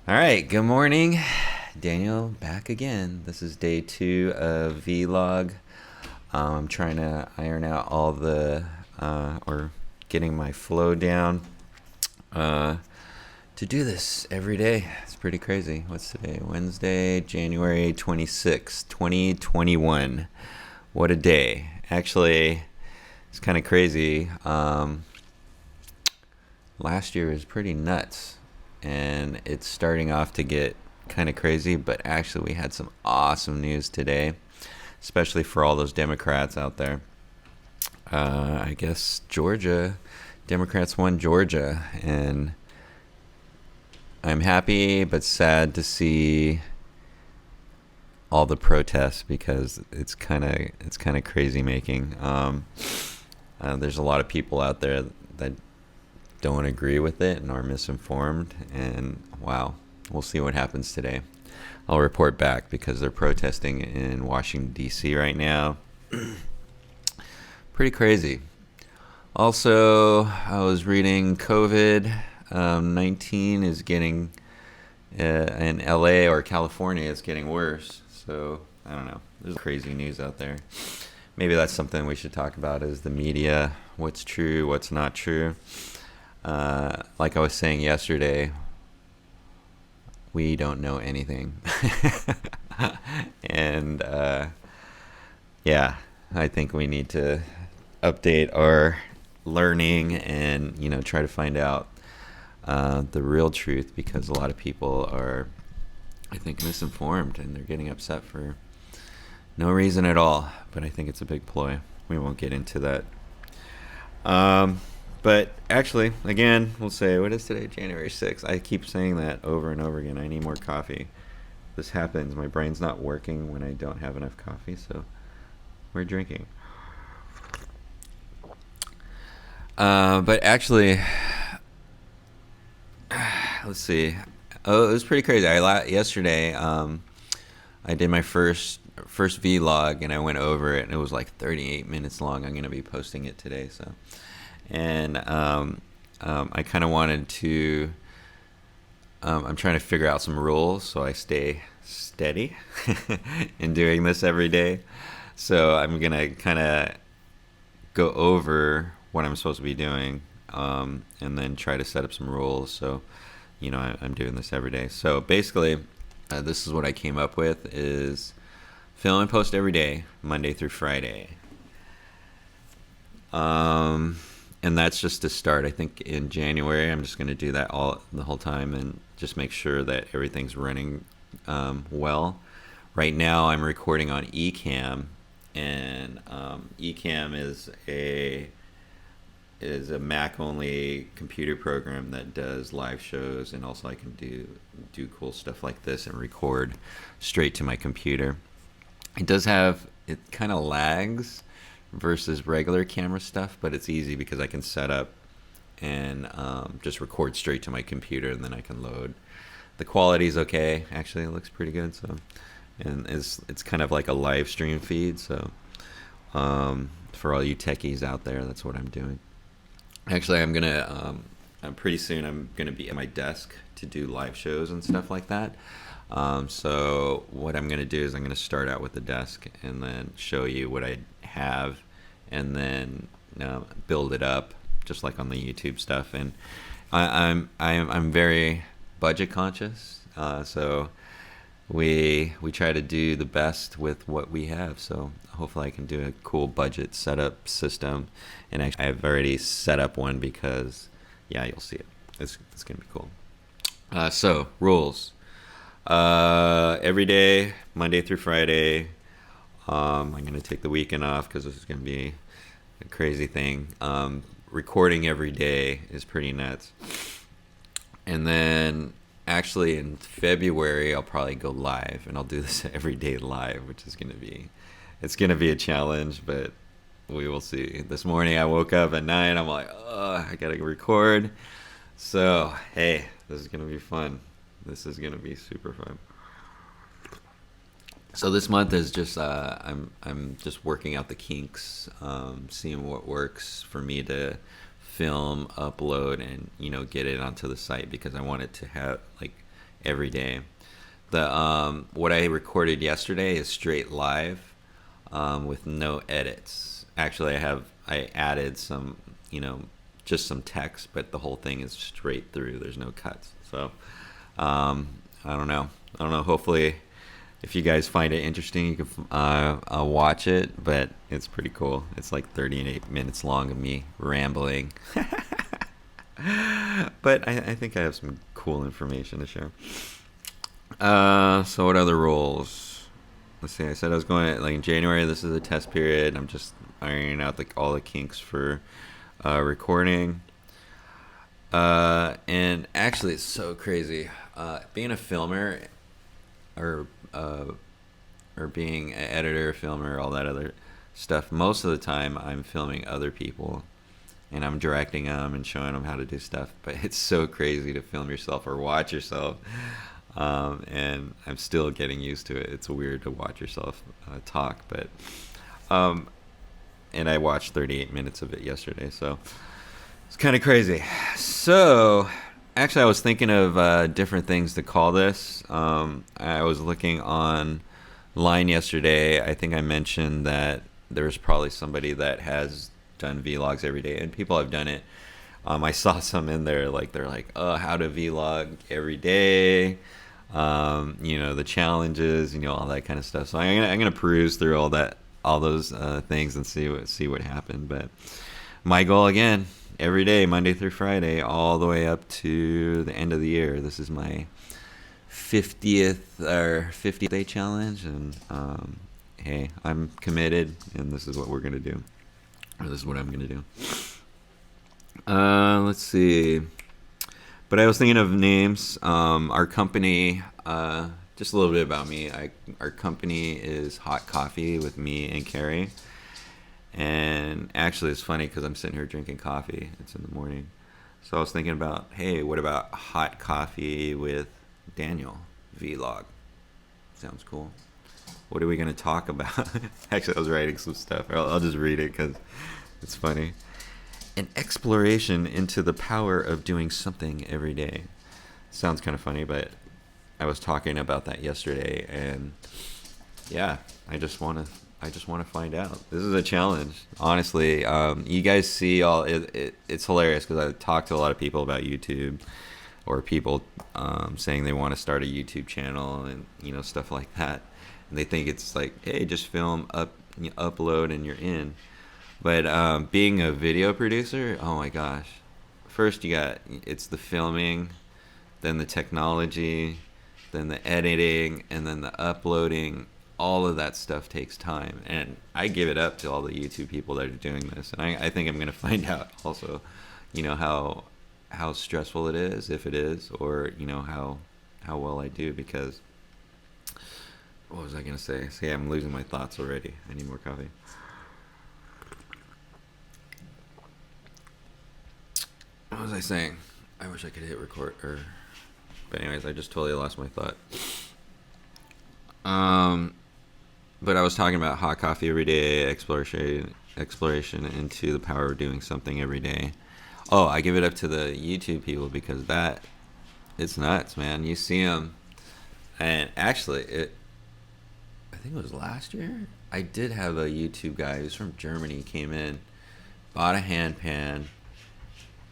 All right, good morning. Daniel back again. This is day 2 of vlog. I'm trying to iron out all or getting my flow down uh, to do this every day. It's pretty crazy. What's today? Wednesday, January 26th, 2021. What a day. Actually, it's kind of crazy. Last year was pretty nuts, and it's starting off to get kind of crazy, but actually we had some awesome news today, especially for all those Democrats out there. I guess Democrats won Georgia, and I'm happy but sad to see all the protests because it's kind of crazy making. There's a lot of people out there that don't agree with it and are misinformed, and wow, we'll see what happens today. I'll report back because they're protesting in Washington D.C. right now. Pretty crazy. Also, I was reading COVID-19 is getting in LA or California is getting worse. So I don't know. There's crazy news out there. Maybe that's something we should talk about is the media, what's true, what's not true. Like I was saying yesterday, we don't know anything. And yeah, I think we need to update our learning and, try to find out the real truth, because a lot of people are, I think, misinformed and they're getting upset for no reason at all. But I think it's a big ploy. We won't get into that. But actually, again, we'll say, what is today? January 6th. I keep saying that over and over again. I need more coffee. This happens. My brain's not working when I don't have enough coffee, so we're drinking. But actually, let's see. Oh, it was pretty crazy. Yesterday, I did my first vlog, and I went over it, and it was like 38 minutes long. I'm going to be posting it today, so. And I kind of wanted to. I'm trying to figure out some rules so I stay steady in doing this every day. So I'm gonna kind of go over what I'm supposed to be doing, and then try to set up some rules. So, I'm doing this every day. So basically, this is what I came up with: is film and post every day, Monday through Friday. And that's just to start. I think in January, I'm just going to do that the whole time and just make sure that everything's running well. Right now, I'm recording on Ecamm, and Ecamm is a Mac-only computer program that does live shows, and also I can do cool stuff like this and record straight to my computer. It kind of lags versus regular camera stuff, but it's easy because I can set up and just record straight to my computer, and then I can load. The quality is okay. Actually, it looks pretty good. So, and it's kind of like a live stream feed. So, for all you techies out there, that's what I'm doing. Actually, pretty soon I'm gonna be at my desk to do live shows and stuff like that. So what I'm going to do is I'm going to start out with the desk and then show you what I have, and then build it up just like on the YouTube stuff. And I'm very budget conscious, so we try to do the best with what we have. So hopefully I can do a cool budget setup system, and actually I've already set up one because you'll see it. It's going to be cool. So rules. Every day, Monday through Friday. I'm going to take the weekend off because this is going to be a crazy thing. Recording every day is pretty nuts. And then actually in February, I'll probably go live, and I'll do this every day live, which is going to be a challenge, but we will see. This morning I woke up at 9. I'm like, oh, I got to record. So, hey, this is going to be fun. This is gonna be super fun. So this month is just I'm just working out the kinks, seeing what works for me to film, upload, and get it onto the site, because I want it to have like every day. The what I recorded yesterday is straight live, with no edits. Actually, I added some, just some text, but the whole thing is straight through. There's no cuts. So I don't know. Hopefully, if you guys find it interesting, you can watch it. But it's pretty cool. It's like 38 minutes long of me rambling. But I think I have some cool information to share. So what other roles? Let's see. I said I was going like in January. This is a test period. I'm just ironing out all the kinks for recording. And actually, it's so crazy. Being a filmer, or being an editor, filmer, all that other stuff. Most of the time, I'm filming other people, and I'm directing them and showing them how to do stuff. But it's so crazy to film yourself or watch yourself. And I'm still getting used to it. It's weird to watch yourself talk, but and I watched 38 minutes of it yesterday, so it's kind of crazy. So actually, I was thinking of different things to call this. I was looking online yesterday. I think I mentioned that there's probably somebody that has done vlogs every day, and people have done it. I saw some in there, like they're like, oh, how to vlog every day. The challenges, all that kind of stuff. So I'm gonna peruse through all those things and see what happened. But my goal again, every day, Monday through Friday, all the way up to the end of the year. This is my 50th day challenge, and hey, I'm committed, and this is what we're gonna do, or this is what I'm gonna do. Let's see. But I was thinking of names. Our company, just a little bit about me. Our company is Hot Coffee with me and Carrie. And actually, it's funny because I'm sitting here drinking coffee. It's in the morning. So I was thinking about, hey, what about Hot Coffee with Daniel vlog? Sounds cool. What are we going to talk about? Actually, I was writing some stuff. I'll just read it because it's funny. An exploration into the power of doing something every day. Sounds kind of funny, but I was talking about that yesterday, and yeah, I just want to find out. This is a challenge, honestly. You guys see it's hilarious because I talk to a lot of people about YouTube, or people saying they want to start a YouTube channel and stuff like that, and they think it's like, hey, just film, upload, and you're in. But being a video producer, oh my gosh. First it's the filming, then the technology, then the editing, and then the uploading. All of that stuff takes time. And I give it up to all the YouTube people that are doing this. And I think I'm going to find out also, how stressful it is, if it is, or, how well I do. Because, what was I going to say? See, I'm losing my thoughts already. I need more coffee. What was I saying? I wish I could hit record. But anyways, I just totally lost my thought. But I was talking about hot coffee every day, exploration into the power of doing something every day. Oh, I give it up to the YouTube people because it's nuts, man. You see them, and actually, I think it was last year. I did have a YouTube guy who's from Germany came in, bought a hand pan.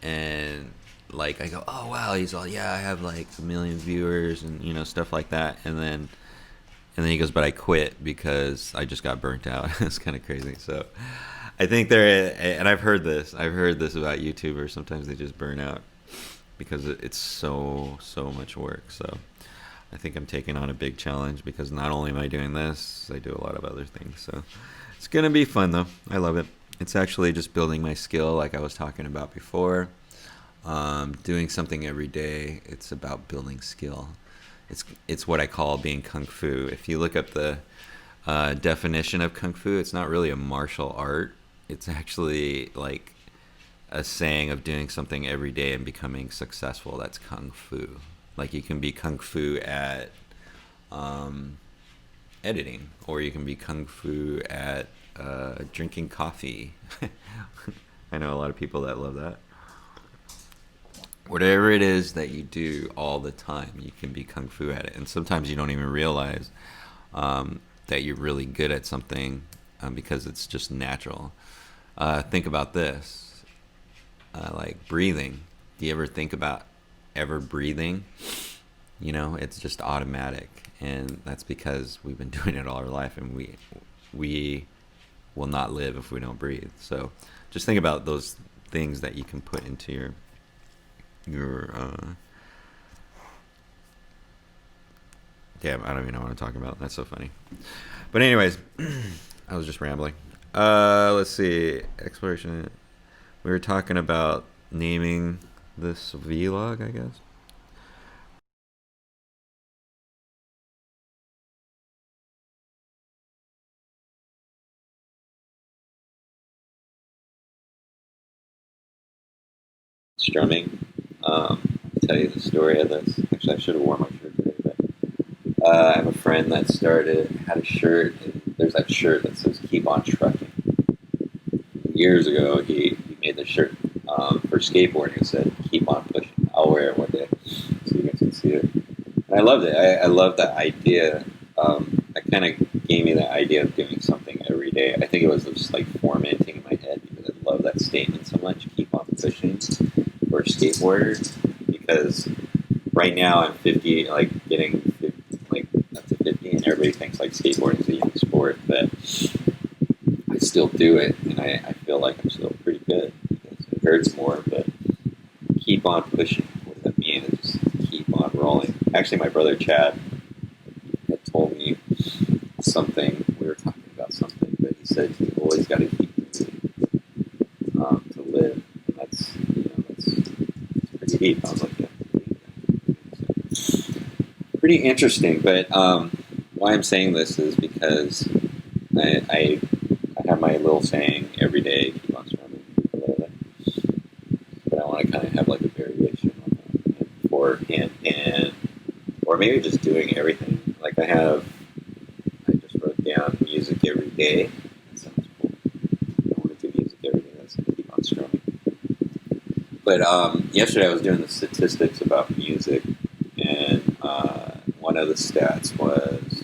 And like I go, oh wow, he's all, yeah, I have like 1 million viewers and stuff like that, and then he goes, but I quit because I just got burnt out. It's kind of crazy. So I think and I've heard this about YouTubers. Sometimes they just burn out because it's so much work. So I think I'm taking on a big challenge because not only am I doing this, I do a lot of other things. So it's gonna be fun though. I love it. It's actually just building my skill, like I was talking about before. Doing something every day. It's about building skill. It's what I call being kung fu. If you look up the definition of kung fu, it's not really a martial art. It's actually like a saying of doing something every day and becoming successful. That's kung fu. Like you can be kung fu at editing, or you can be kung fu at drinking coffee. I know a lot of people that love that. whatever it is that you do all the time, you can be kung fu at it. And sometimes you don't even realize that you're really good at something because it's just natural. Think about this, like breathing. Do you ever think about ever breathing? You know, it's just automatic, and that's because we've been doing it all our life, and we will not live if we don't breathe. So, just think about those things that you can put into your damn, I don't even know what I'm talking about. That's so funny. But anyways, I was just rambling. Let's see. Exploration. We were talking about naming this vlog, I guess. Strumming. I'll tell you the story of this. Actually, I should have worn my shirt today, but I have a friend that had a shirt. And there's that shirt that says "Keep on Trucking." Years ago, he made the shirt for skateboarding. It said "Keep on pushing." I'll wear it one day so you guys can see it. And I loved it. I love that idea. That kind of gave me the idea of doing something every day. I think it was just like formatting in my head because I love that statement so much. Keep on pushing for skateboarders because right now I'm 50, like getting 50, like up to 50, and everybody thinks like skateboarding is a young sport, but I still do it, and I feel like I'm still pretty good because it hurts more, but keep on pushing. What does that mean? It just keep on rolling. Actually, my brother Chad had told me something. We were talking about something, but he said you always got to keep moving to live, and that's pretty deep. I was like, yeah, pretty interesting. But why I'm saying this is because I have my little saying every day: keep on strumming, but I want to kind of have like a variation on that for and or maybe just doing everything. Like I just wrote down music every day. That sounds cool. I want to do music every day. That's going to keep on strumming. But yesterday I was doing the statistics about music, and one of the stats was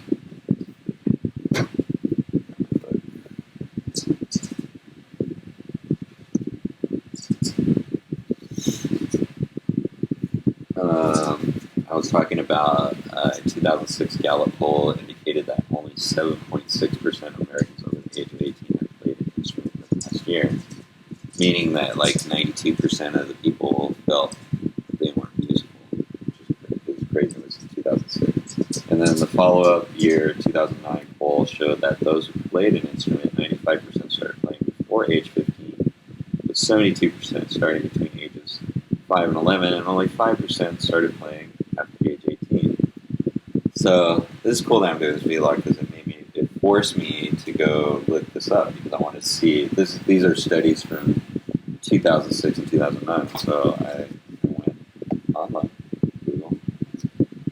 I was talking about a 2006 Gallup poll indicated that only 7.6% of Americans over the age of 18 had played an instrument in the past year, meaning that like 92% of the people felt they weren't musical, which is crazy. It was 2006. And then the follow-up year, 2009 poll showed that those who played an instrument, 95% started playing before age 15, with 72% starting between ages 5 and 11, and only 5% started playing after age 18. So this is cool that I'm doing this vlog because it forced me to go look this up because I want to see this. These are studies from 2006 and 2009. So I went online, Google,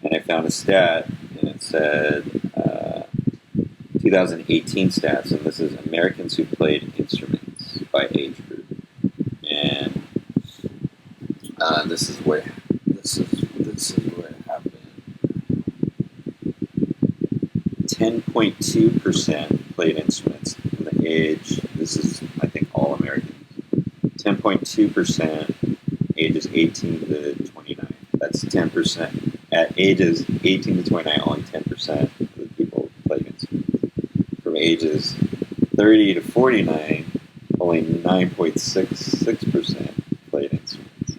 and I found a stat, and it said 2018 stats, and this is Americans who played instruments by age group, and this is what happened. 10.2% played instruments in the age. This is, I think, all Americans. 10.2% ages 18 to 29. That's 10%. At ages 18 to 29, only 10% of the people played instruments. From ages 30 to 49, only 9.66% played instruments.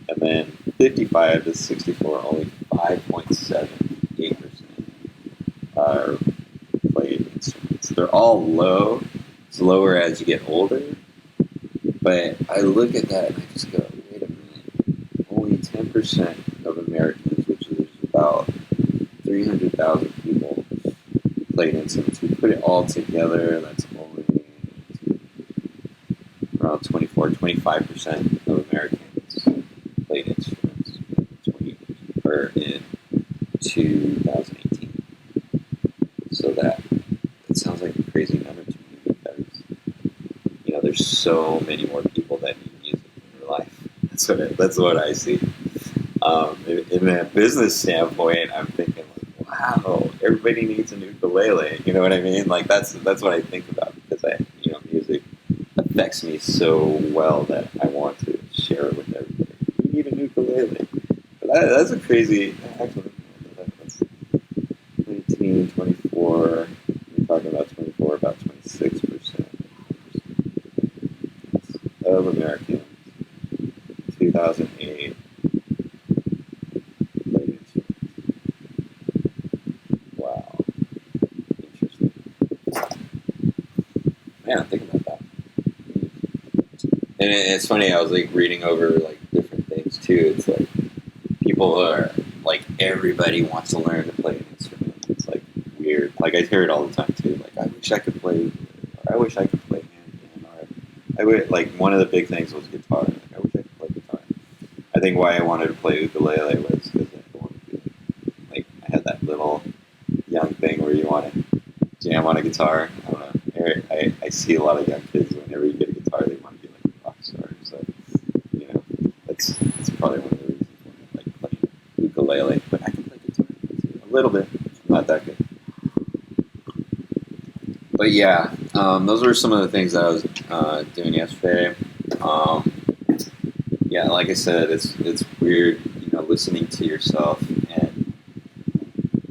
And then 55 to 64, only 5.78% are played instruments. They're all low. It's lower as you get older. But I look at that and I just go, wait a minute. Only 10% of Americans, which is about 300,000 people, played instruments. We put it all together, that's only around 25% of Americans played instruments in 2018. So that sounds like a crazy number to me because there's so many more people that need music in their life. That's what I see. In a business standpoint, I'm thinking like, wow, everybody needs an ukulele. You know what I mean? Like that's what I think about because music affects me so well that I want to share it with everybody. You need an ukulele. But that's a crazy. Actually, that's 19, 24. We're talking about 24, about 26% of Americans. 2008. Wow, interesting. Man, think about that. And it's funny. I was like reading over like different things too. It's like people are like everybody wants to learn to play an instrument. It's like weird. Like I hear it all the time too. Like I wish I could play. Or I wish I could play handpan. Or I would like one of the big things was guitar. Like I wish I could play guitar. I think why I wanted to play ukulele was because I wanted to like I had that little young thing where you want to jam on a guitar. I don't know. I see a lot of young kids whenever you get a guitar, they want to be like a rock star. So, that's probably one of the reasons why I like playing ukulele. But I can play guitar a little bit, not that good. But yeah, those were some of the things that I was doing yesterday. Yeah, like I said, it's weird, listening to yourself, and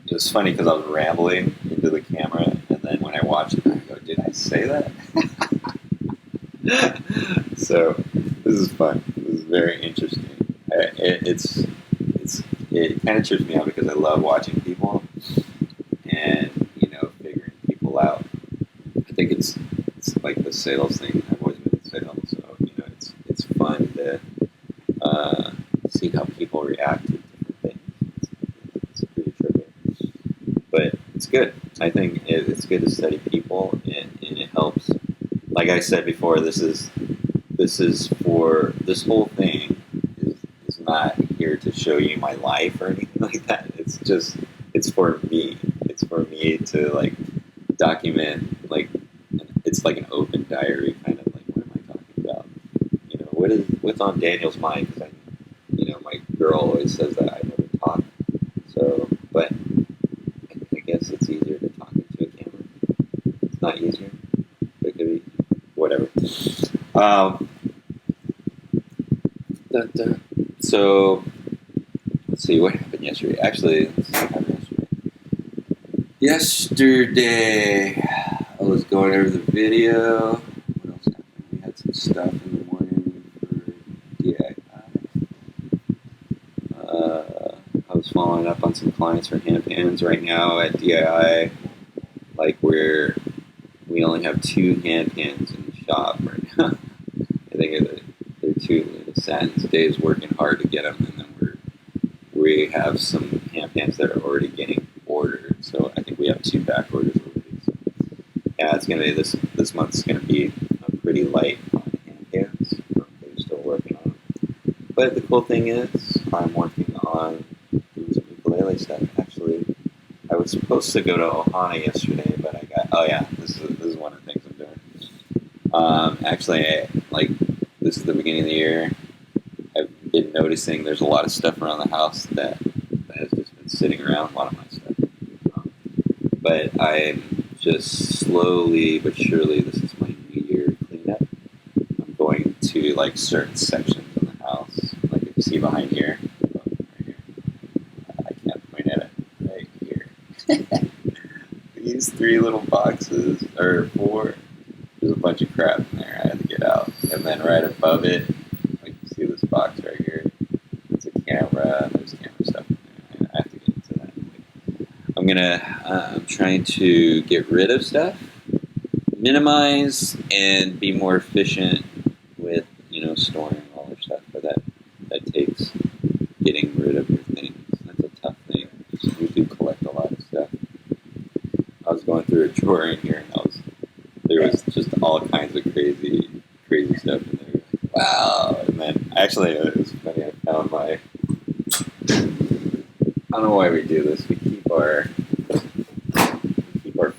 it was funny because I was rambling into the camera, and then when I watch it, I go, "Did I say that?" So this is fun. This is very interesting. It kind of trips me out because I love watching people and figuring people out. I think it's like the sales thing. I've always been in sales, so it's fun to see how people react to different things. It's pretty trippy, but it's good. I think it's good to study people, and it helps. Like I said before, this is for this whole thing is not here to show you my life or anything like that. It's for me. It's for me to like document, like it's like an open diary kind of like what am I talking about? What's on Daniel's mind? Because my girl always says that I never talk. So, but I guess it's easier to talk into a camera. It's not easier. It could be whatever. Dun, dun. So let's see what happened yesterday. Actually, let's see what happened yesterday. Yesterday, I was going over the video. What else happened? We had some stuff in the morning for DII. I was following up on some clients for handpans right now at DII, like where we only have 2 handpans in the shop right now. I think they're 2 little satins. Dave's working hard to get them, and then we have some handpans that are already getting ordered. So I think we have 2 back orders already. So yeah, it's gonna be this month's gonna be pretty light on handpans. They're still working on them. But the cool thing is, I'm working on doing some ukulele stuff. Actually, I was supposed to go to Ohana yesterday, but I got. Oh yeah, this is one of the things I'm doing. Actually, this is the beginning of the year. I've been noticing there's a lot of stuff around the house that has just been sitting around. A lot of my stuff, but I'm just slowly but surely. This is my New Year cleanup. I'm going to like certain sections of the house, like if you see behind here. Right here. I can't point at it. Right here. These 3 little boxes, or 4. There's a bunch of crap in there I had to get out. And then right above it, like you see this box right here, it's a camera. There's camera stuff in there. I have to get into that. I'm trying to get rid of stuff, minimize, and be more efficient with, storing all their stuff. But that takes getting rid of your things. That's a tough thing. We do collect a lot of stuff. I was going through a drawer in here, and there was just all kinds of crazy stuff in there. Like, wow! And then actually, it was funny. I found I don't know why we do this. We keep our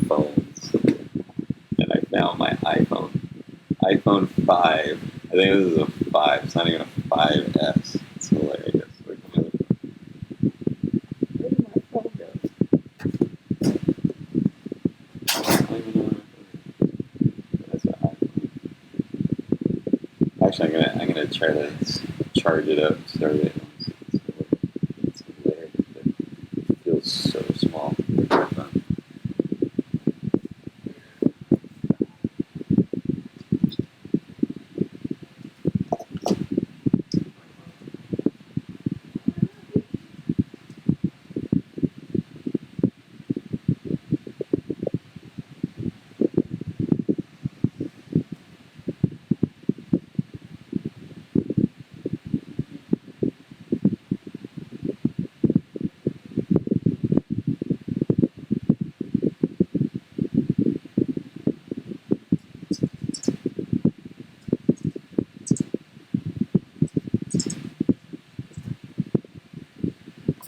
phones, and I found my iPhone 5 I think this is a 5. It's not even a 5S. It's hilarious. Where did my phone go? That's an iPhone. Actually, I'm gonna try to charge it up, start it. It's hilarious. It feels so small.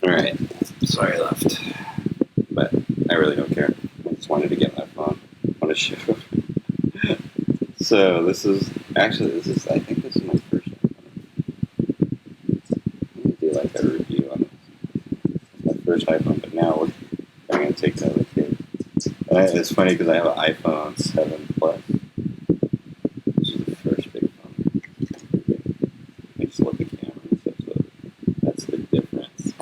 Alright, sorry I left. But I really don't care. I just wanted to get my phone. I want to show. So this is, I think this is my first iPhone. I'm going to do like a review on my first iPhone, but now I'm going to take another case. It's funny because I have an iPhone 7 Plus, which is the first big phone. I just look at the camera and stuff, so that's the difference.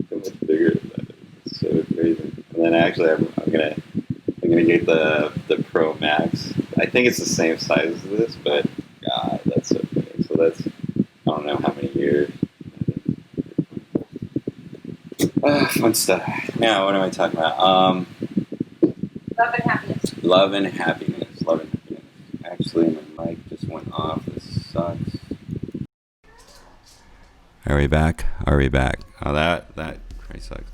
How much bigger that is. It's so crazy. And then actually I'm gonna get the Pro Max. I think it's the same size as this, but God, that's so big. So that's, I don't know how many years. Fun stuff. Now, what am I talking about? Love and happiness. Love and happiness. Love and happiness. Actually, my mic just went off. This sucks. Are we back? Are we back? Oh, that probably sucks.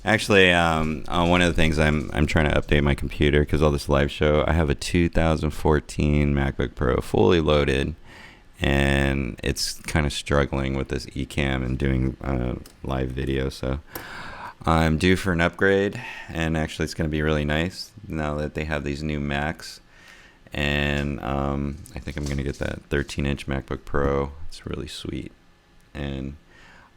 Actually, one of the things I'm trying to update my computer because all this live show. I have a 2014 MacBook Pro fully loaded, and it's kind of struggling with this Ecamm and doing live video. So I'm due for an upgrade, and actually, it's going to be really nice now that they have these new Macs. And I think I'm going to get that 13-inch MacBook Pro. It's really sweet, and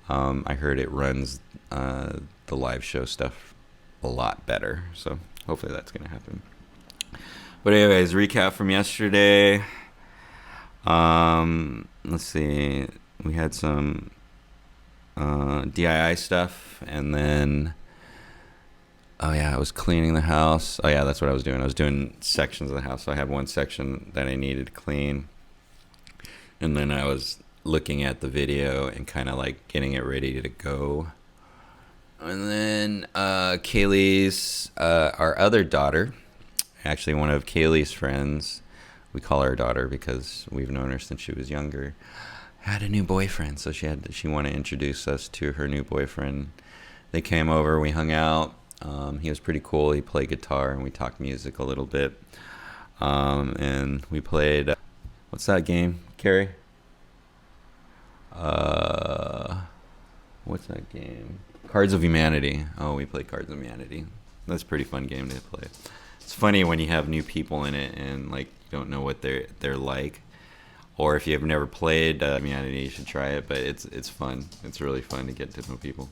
I heard it runs the live show stuff a lot better, so hopefully that's gonna happen. But anyways, recap from yesterday. Let's see, we had some DIY stuff, and then oh yeah, I was cleaning the house. Oh yeah, that's what I was doing. I was doing sections of the house. So I have one section that I needed to clean, and then I was looking at the video and kind of like getting it ready to go. And then Kaylee's, our other daughter, actually one of Kaylee's friends, we call her daughter because we've known her since she was younger, had a new boyfriend. So she wanted to introduce us to her new boyfriend. They came over, we hung out. He was pretty cool. He played guitar and we talked music a little bit. And we played, what's that game, Carrie? What's that game? Cards of Humanity. Oh, we played Cards of Humanity. That's a pretty fun game to play. It's funny when you have new people in it and like you don't know what they're like, or if you've never played Humanity, you should try it. But it's fun. It's really fun to get to know people.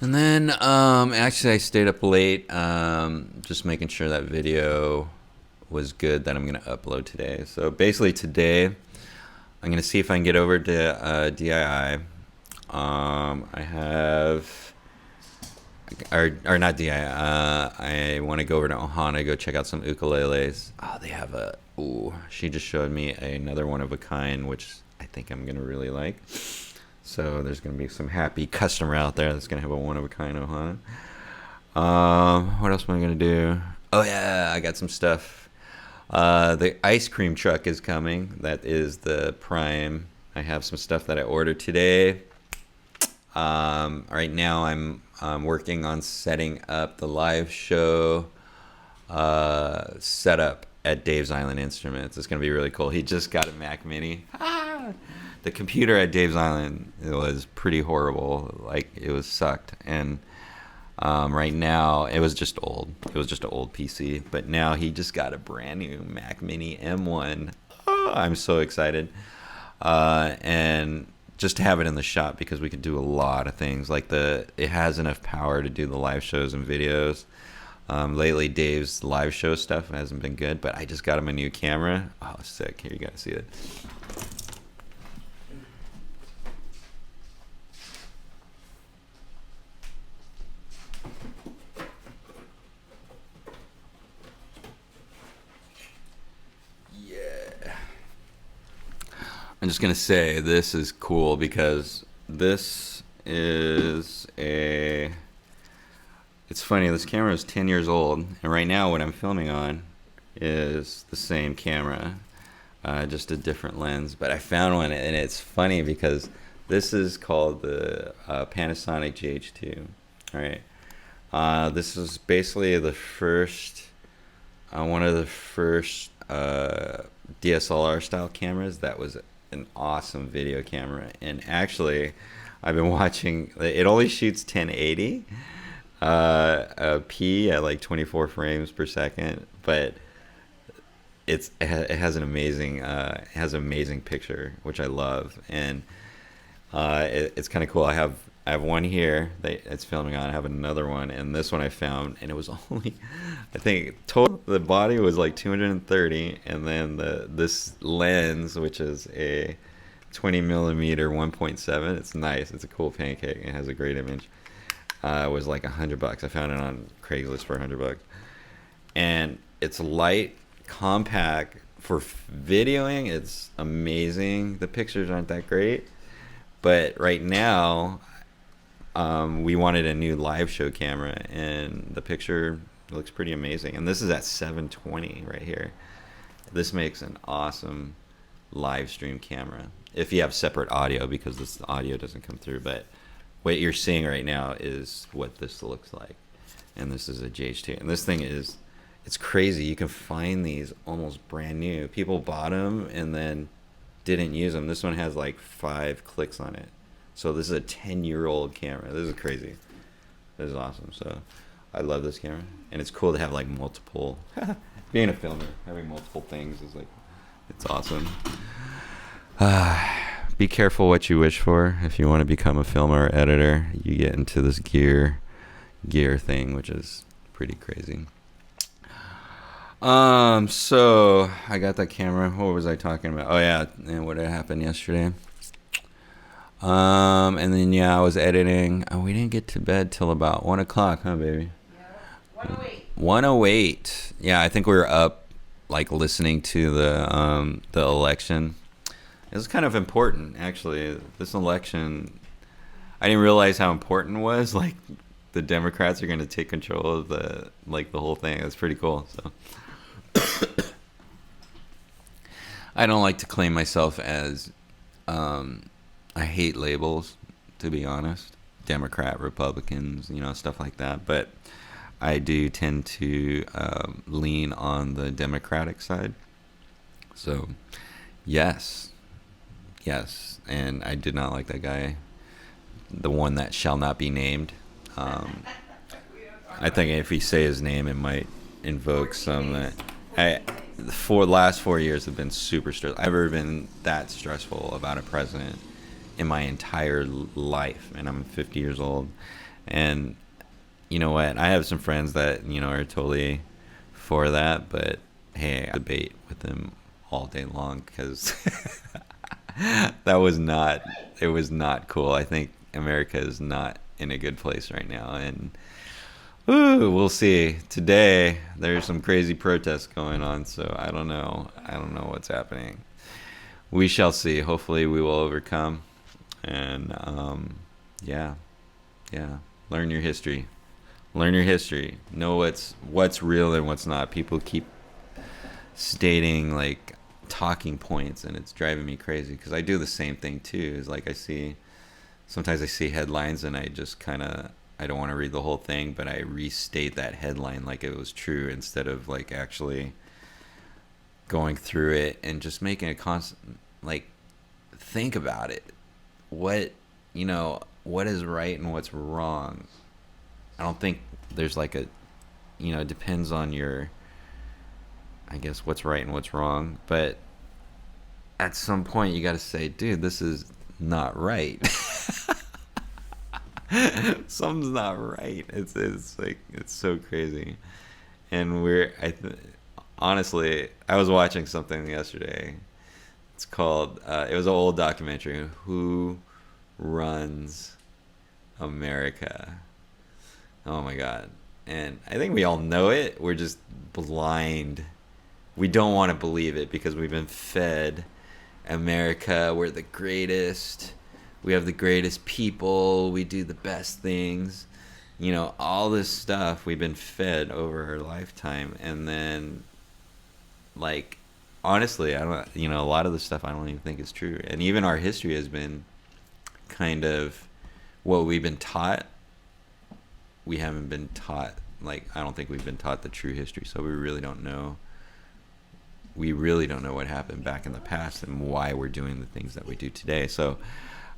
And then actually I stayed up late, just making sure that video was good that I'm gonna upload today. So basically today, I'm gonna see if I can get over to DII. I have, or not DII. I want to go over to Ohana, go check out some ukuleles. Oh, they have a. Ooh, she just showed me another one of a kind, which I think I'm gonna really like. So there's gonna be some happy customer out there that's gonna have a one of a kind Ohana. What else am I gonna do? Oh yeah, I got some stuff. The ice cream truck is coming. That is the Prime. I have some stuff that I ordered today. Right now I'm working on setting up the live show setup at Dave's Island Instruments. It's gonna be really cool. He just got a Mac Mini. The computer at Dave's Island, it was pretty horrible. Like it was sucked, and Right now, it was just old. It was just an old PC. But now he just got a brand new Mac Mini M1. Oh, I'm so excited. And just to have it in the shop because we can do a lot of things. Like it has enough power to do the live shows and videos. Lately, Dave's live show stuff hasn't been good, but I just got him a new camera. Oh, sick. Here, you guys see it. I'm just gonna say this is cool because this is it's funny, this camera is 10 years old, and right now what I'm filming on is the same camera, just a different lens, but I found one, and it's funny because this is called the Panasonic GH2, right? This is basically the first, one of the first DSLR style cameras that was an awesome video camera. And actually, I've been watching, it only shoots 1080 p at like 24 frames per second, but it has an amazing amazing picture, which I love. And it's kind of cool. I have one here that it's filming on. I have another one, and this one I found, and it was only, I think total the body was like 230, and then this lens, which is a 20 millimeter 1.7. It's nice. It's a cool pancake. It has a great image. Was like $100. I found it on Craigslist for $100, and it's light, compact for videoing. It's amazing. The pictures aren't that great, but right now, we wanted a new live show camera, and the picture looks pretty amazing. And this is at 720 right here. This makes an awesome live stream camera if you have separate audio, because this audio doesn't come through. But what you're seeing right now is what this looks like, and this is a GH2. And this thing is, it's crazy. You can find these almost brand new. People bought them and then didn't use them. This one has like 5 clicks on it. So this is a 10-year-old camera. This is crazy. This is awesome. So I love this camera, and it's cool to have like multiple. Being a filmer, having multiple things is like, it's awesome. Be careful what you wish for. If you want to become a filmer or editor, you get into this gear thing, which is pretty crazy. So I got that camera. What was I talking about? Oh yeah, and what had happened yesterday. And then I was editing. Oh, we didn't get to bed till about 1 o'clock, huh, baby? Yeah. 108. 108. Yeah, I think we were up, like, listening to the election. It was kind of important, actually. This election, I didn't realize how important it was. Like, the Democrats are going to take control of the whole thing. It's pretty cool. So, I don't like to claim myself as, I hate labels, to be honest. Democrat, Republicans, stuff like that. But I do tend to lean on the Democratic side. So, yes. And I did not like that guy, the one that shall not be named. I think if we say his name, it might invoke some. Last 4 years have been super stressful. I've never been that stressful about a president in my entire life, and I'm 50 years old. And you know what? I have some friends that are totally for that, but hey, I debate with them all day long because it was not cool. I think America is not in a good place right now, and we'll see. Today there's some crazy protests going on, so I don't know what's happening. We shall see. Hopefully we will overcome. And yeah, learn your history. Know what's real and what's not. People keep stating like talking points, and it's driving me crazy because I do the same thing too. Is like sometimes I see headlines and I just I don't want to read the whole thing, but I restate that headline like it was true instead of like actually going through it and just making a constant, like, think about it. What is right and what's wrong. I don't think there's like a, it depends on your, I guess, what's right and what's wrong. But at some point, you got to say, dude, this is not right. Something's not right. It's like, it's so crazy. And honestly, I was watching something yesterday. It's called, it was an old documentary, Who Runs America? Oh my God. And I think we all know it. We're just blind. We don't want to believe it because we've been fed America, we're the greatest. We have the greatest people. We do the best things. All this stuff we've been fed over our lifetime. And then, like, honestly, I don't, a lot of the stuff I don't even think is true. And even our history has been kind of what we've been taught. We haven't been taught, like, I don't think we've been taught the true history. So we really don't know what happened back in the past and why we're doing the things that we do today. So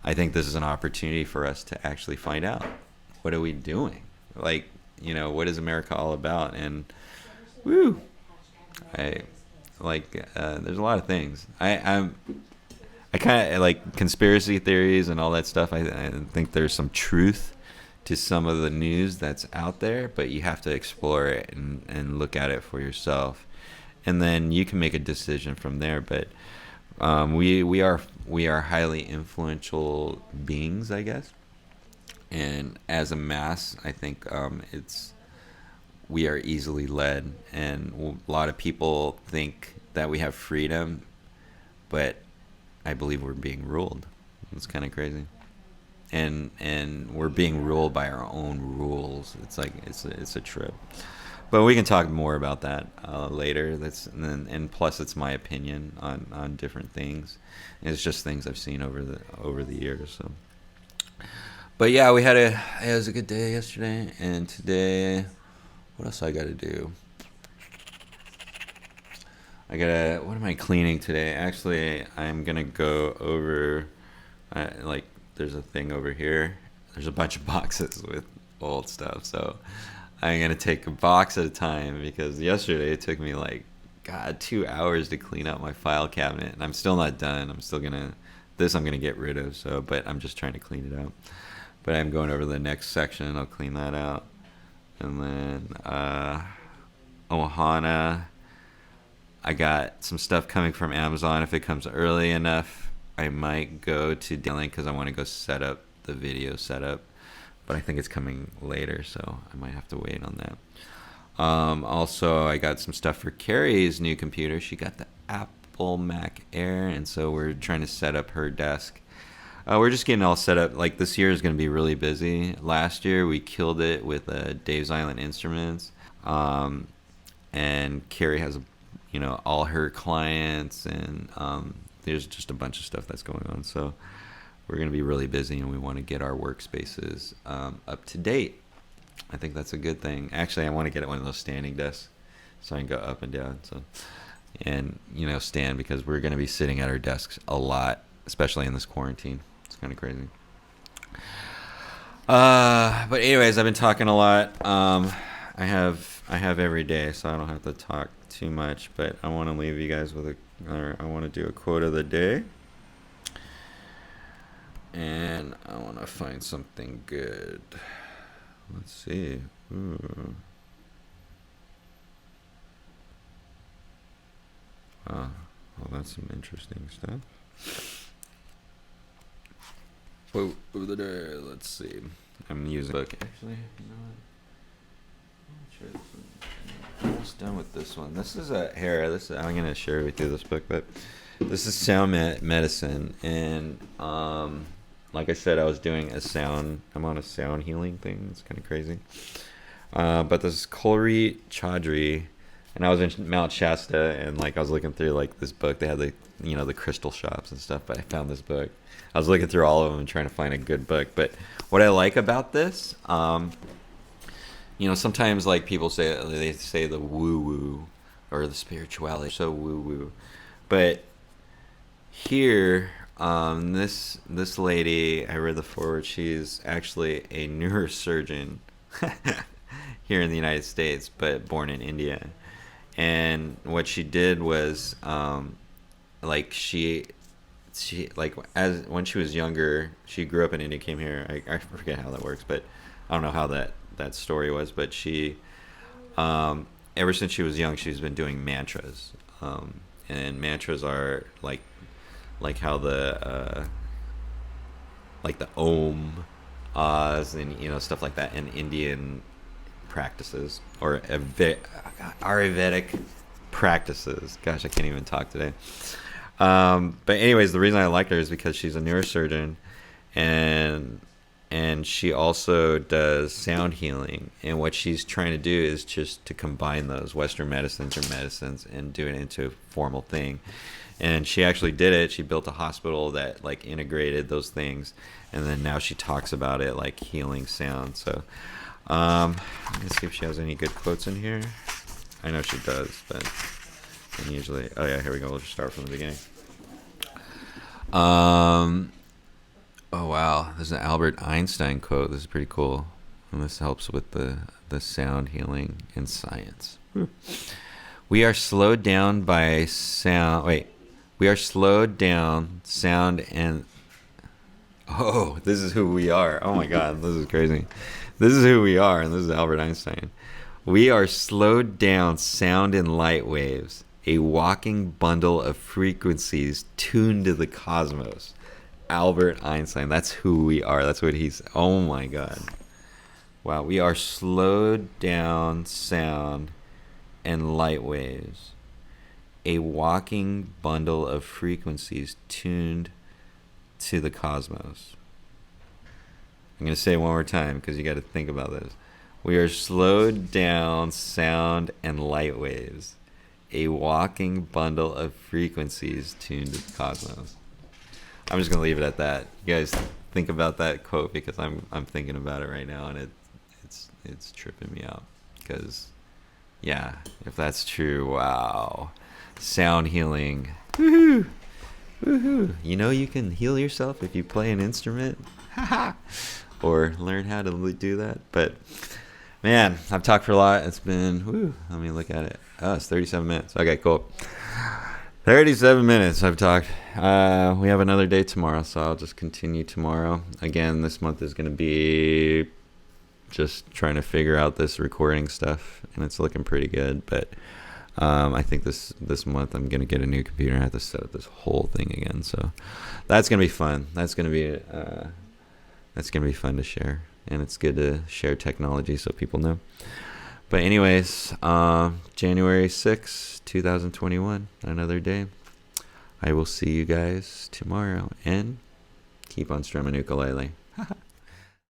I think this is an opportunity for us to actually find out, what are we doing? Like, what is America all about? And woo, there's a lot of things. I kind of like conspiracy theories and all that stuff. I think there's some truth to some of the news that's out there, but you have to explore it and look at it for yourself. And then you can make a decision from there. But we are highly influential beings, I guess. And as a mass, I think we are easily led, and a lot of people think that we have freedom, but I believe we're being ruled. It's kind of crazy, and we're being ruled by our own rules. It's like it's a trip. But we can talk more about that later. And plus it's my opinion on different things. It's just things I've seen over the years. So, but yeah, it was a good day yesterday, and today, what else I got to do? What am I cleaning today? Actually, I'm gonna go over. There's a thing over here. There's a bunch of boxes with old stuff, so I'm going to take a box at a time, because yesterday it took me 2 hours to clean out my file cabinet, and I'm still not done. I'm going to get rid of, but I'm just trying to clean it out. But I'm going over to the next section. I'll clean that out. And then Ohana, I got some stuff coming from Amazon. If it comes early enough, I might go to Disneyland because I want to go set up the video setup. But I think it's coming later, so I might have to wait on that. Also, I got some stuff for Carrie's new computer. She got the Apple Mac Air, and so we're trying to set up her desk. We're just getting all set up. Like, this year is going to be really busy. Last year, we killed it with Dave's Island Instruments. And Carrie has, all her clients, and there's just a bunch of stuff that's going on. So we're going to be really busy, and we want to get our workspaces up to date. I think that's a good thing. Actually, I want to get one of those standing desks so I can go up and down. And stand, because we're going to be sitting at our desks a lot, especially in this quarantine. It's kind of crazy. But anyways, I've been talking a lot. I have every day, so I don't have to talk too much. But I want to leave you guys with I want to do a quote of the day. And I want to find something good. Let's see. Ooh. Well, that's some interesting stuff. Quote of the day. Let's see. I'm using a book. Actually, you know what? I'll try this one. I'm almost done with this one. This is I'm going to share with you this book, but this is Sound Medicine. And like I said, I was doing I'm on a sound healing thing. It's kind of crazy. But this is Kolri Chaudhry, and I was in Mount Shasta, and I was looking through this book. They had the crystal shops and stuff, but I found this book. I was looking through all of them and trying to find a good book. But what I like about this, sometimes people say the woo woo or the spirituality, so woo woo, but here. This lady, I read the foreword, she's actually a neurosurgeon. here in the United States, but born in India. And what she did was, like she like as when she was younger, she grew up in India, came here. I forget how that works, but I don't know how that story was. But she, ever since she was young, she's been doing mantras, and mantras are like how the Om, Oz, and stuff like that in Indian practices or Ayurvedic practices. Gosh, I can't even talk today. But anyways, the reason I like her is because she's a neurosurgeon, and she also does sound healing. And what she's trying to do is just to combine those Western medicines and do it into a formal thing. And she actually did it. She built a hospital that like integrated those things, and then now she talks about it like healing sound. So let's see if she has any good quotes in here. I know she does, but and usually, oh yeah, here we go. We'll just start from the beginning. Oh wow, this is an Albert Einstein quote. This is pretty cool, and this helps with the sound healing in science. We are slowed down by sound. Wait, we are slowed down sound and. Oh, this is who we are. Oh my God, this is crazy. This is who we are, and this is Albert Einstein. We are slowed down sound and light waves, a walking bundle of frequencies tuned to the cosmos. Albert Einstein, that's who we are. That's what he's. Oh my God. Wow, we are slowed down sound and light waves, a walking bundle of frequencies tuned to the cosmos. I'm going to say it one more time because you got to think about this. We are slowed down sound and light waves, a walking bundle of frequencies tuned to the cosmos. I'm just going to leave it at that. You guys think about that quote because I'm thinking about it right now, and it's tripping me out because yeah, if that's true, wow. Sound healing. Woohoo! Woohoo! You can heal yourself if you play an instrument. Or learn how to do that. But man, I've talked for a lot. It's been let me look at it. Oh, it's 37 minutes. Okay, cool. 37 minutes I've talked. We have another day tomorrow, so I'll just continue tomorrow. Again, this month is going to be just trying to figure out this recording stuff, and it's looking pretty good. But I think this month I'm going to get a new computer and have to set up this whole thing again. So that's going to be fun. That's going to be fun to share, and it's good to share technology so people know. But anyways, January 6th, 2021, another day. I will see you guys tomorrow, and keep on strumming ukulele.